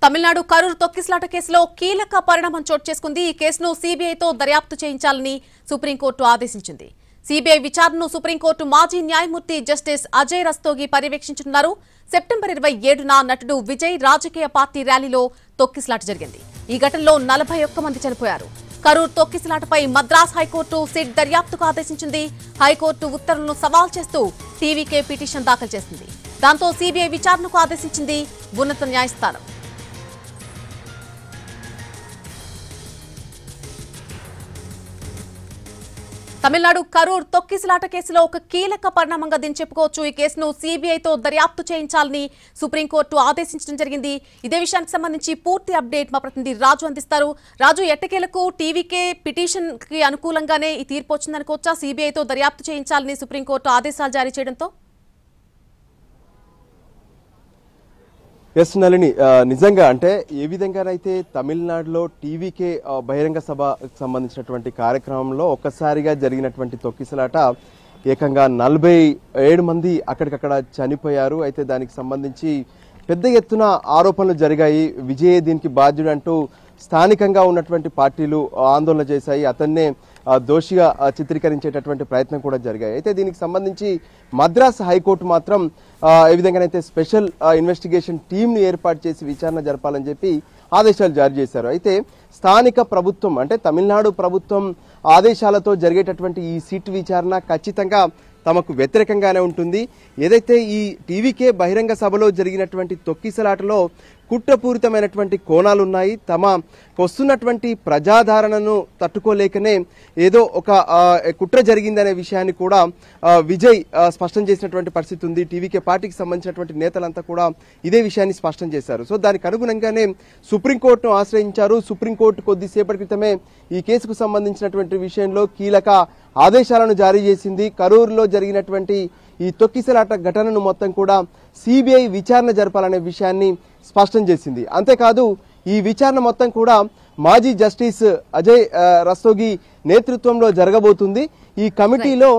తమిళనాడు కరూర్ తొక్కిసలాట కేసులో కీలక పరిణామం చోటు చేసుకుంది. ఈ కేసును సీబీఐతో దర్యాప్తు చేయించాలని సుప్రీంకోర్టు ఆదేశించింది. సీబీఐ విచారణను సుప్రీంకోర్టు మాజీ న్యాయమూర్తి జస్టిస్ అజయ్ రస్తోగి పర్యవేక్షించనున్నారు. సెప్టెంబర్ 27న నటుడు విజయ్ రాజకీయ పార్టీ ర్యాలీలో తొక్కిసలాట జరిగింది. ఈ ఘటనలో 41 మంది చనిపోయారు. కరూర్ తొక్కిసలాటపై మద్రాస్ హైకోర్టు సిట్ దర్యాప్తుకు ఆదేశించింది. హైకోర్టు ఉత్తర్వులను సవాల్ చేస్తూ టీవీకే పిటిషన్ దాఖలు చేసింది. దాంతో సీబీఐ విచారణకు ఆదేశించింది ఉన్నత న్యాయస్థానం. తమిళనాడు కరూర్ తొక్కిసలాట కేసులో ఒక కీలక పరిణామంగా దీన్ని చెప్పుకోవచ్చు. ఈ కేసును సీబీఐతో దర్యాప్తు చేయించాలని సుప్రీంకోర్టు ఆదేశించడం జరిగింది. ఇదే విషయానికి సంబంధించి పూర్తి అప్డేట్ మా ప్రతినిధి రాజు అందిస్తారు. రాజు, ఎట్టకేలకు టీవీకే పిటిషన్ కి అనుకూలంగానే ఈ తీర్పు వచ్చిందనుకోవచ్చా? సీబీఐతో దర్యాప్తు చేయించాలని సుప్రీంకోర్టు ఆదేశాలు జారీ చేయడంతో ఎస్ నళిని, నిజంగా అంటే ఏ విధంగానైతే తమిళనాడులో టీవీకే బహిరంగ సభకు సంబంధించినటువంటి కార్యక్రమంలో ఒక్కసారిగా జరిగినటువంటి తొక్కిసలాట ఏకంగా 47 మంది అక్కడికక్కడ చనిపోయారు. అయితే దానికి సంబంధించి పెద్ద ఎత్తున ఆరోపణలు జరిగాయి. విజయ్ దీనికి బాధ్యుడు అంటూ స్థానికంగా ఉన్నటువంటి పార్టీలు ఆందోళన చేశాయి. అతన్నే దోషిగా చిత్రీకరించేటటువంటి ప్రయత్నం కూడా జరిగాయి. అయితే దీనికి సంబంధించి మద్రాస్ హైకోర్టు మాత్రం ఏ విధంగానైతే స్పెషల్ ఇన్వెస్టిగేషన్ టీంను ఏర్పాటు చేసి విచారణ జరపాలని చెప్పి ఆదేశాలు జారీ చేశారు. అయితే స్థానిక ప్రభుత్వం అంటే తమిళనాడు ప్రభుత్వం ఆదేశాలతో జరిగేటటువంటి ఈ సిట్ విచారణ ఖచ్చితంగా తమకు వ్యతిరేకంగానే ఉంటుంది. ఏదైతే ఈ టీవీకే బహిరంగ సభలో జరిగినటువంటి తొక్కిసలాటలో కుట్రపూరితమైనటువంటి కోణాలున్నాయి. తమకు వస్తున్నటువంటి ప్రజాదరణను తట్టుకోలేకనే ఏదో ఒక కుట్ర జరిగిందనే విషయాన్ని కూడా విజయ్ స్పష్టం చేసినటువంటి పరిస్థితి ఉంది. టీవీకే పార్టీకి సంబంధించినటువంటి నేతలంతా కూడా ఇదే విషయాన్ని స్పష్టం చేశారు. సో దానికి అనుగుణంగానే సుప్రీంకోర్టును ఆశ్రయించారు. సుప్రీంకోర్టు కొద్దిసేపటి క్రితమే ఈ కేసుకు సంబంధించినటువంటి విషయంలో కీలక ఆదేశాలను జారీ చేసింది. కరూరులో జరిగినటువంటి ఈ తొక్కిసలాట ఘటనను మొత్తం కూడా సిబిఐ విచారణ జరపాలనే విషయాన్ని స్పష్టం చేసింది. అంతేకాదు ఈ విచారణ మొత్తం కూడా మాజీ జస్టిస్ అజయ్ రస్తోగి నేతృత్వంలో జరగబోతుంది. ఈ కమిటీలో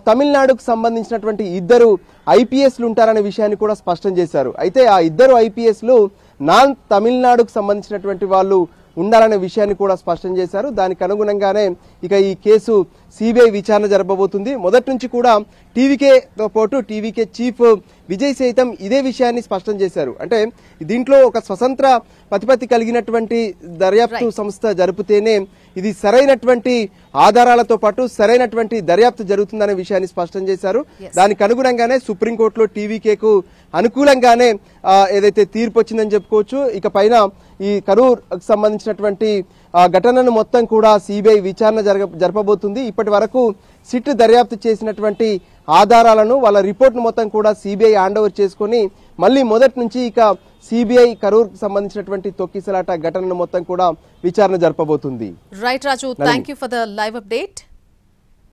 తమిళనాడుకు సంబంధించినటువంటి 2 ఐపీఎస్లు ఉంటారనే విషయాన్ని కూడా స్పష్టం చేశారు. అయితే ఆ 2 ఐపీఎస్లు నాన్ తమిళనాడుకు సంబంధించినటువంటి వాళ్ళు ఉండాలనే విషయాన్ని కూడా స్పష్టం చేశారు. దానికి అనుగుణంగానే ఇక ఈ కేసు సిబిఐ విచారణ జరపబోతుంది. మొదటి నుంచి కూడా టీవీకేతో పాటు టీవీకే చీఫ్ విజయ్ సైతం ఇదే విషయాన్ని స్పష్టం చేశారు. అంటే దీంట్లో ఒక స్వతంత్ర ప్రతిపత్తి కలిగినటువంటి దర్యాప్తు సంస్థ జరిపితేనే ఇది సరైనటువంటి ఆధారాలతో పాటు సరైనటువంటి దర్యాప్తు జరుగుతుందనే విషయాన్ని స్పష్టం చేశారు. దానికి అనుగుణంగానే సుప్రీంకోర్టులో టీవీకేకు అనుకూలంగానే ఏదైతే తీర్పు వచ్చిందని చెప్పుకోవచ్చు. ఇక పైన ఈ కరూర్ సంబంధించినటువంటి ఘటనను మొత్తం కూడా సిబిఐ విచారణ జరపబోతుంది. ఇప్పటి వరకు సిట్ దర్యాప్తు చేసినటువంటి ఆధారాలను వాళ్ళ రిపోర్ట్ను మొత్తం కూడా సిబిఐ హ్యాండ్ ఓవర్ చేసుకుని మళ్ళీ మొదటి నుంచి ఇక సిబిఐ కరూర్ సంబంధించినటువంటి తొక్కిసలాట ఘటనను మొత్తం కూడా విచారణ జరపబోతుంది. Right Raju, thank you for the live update.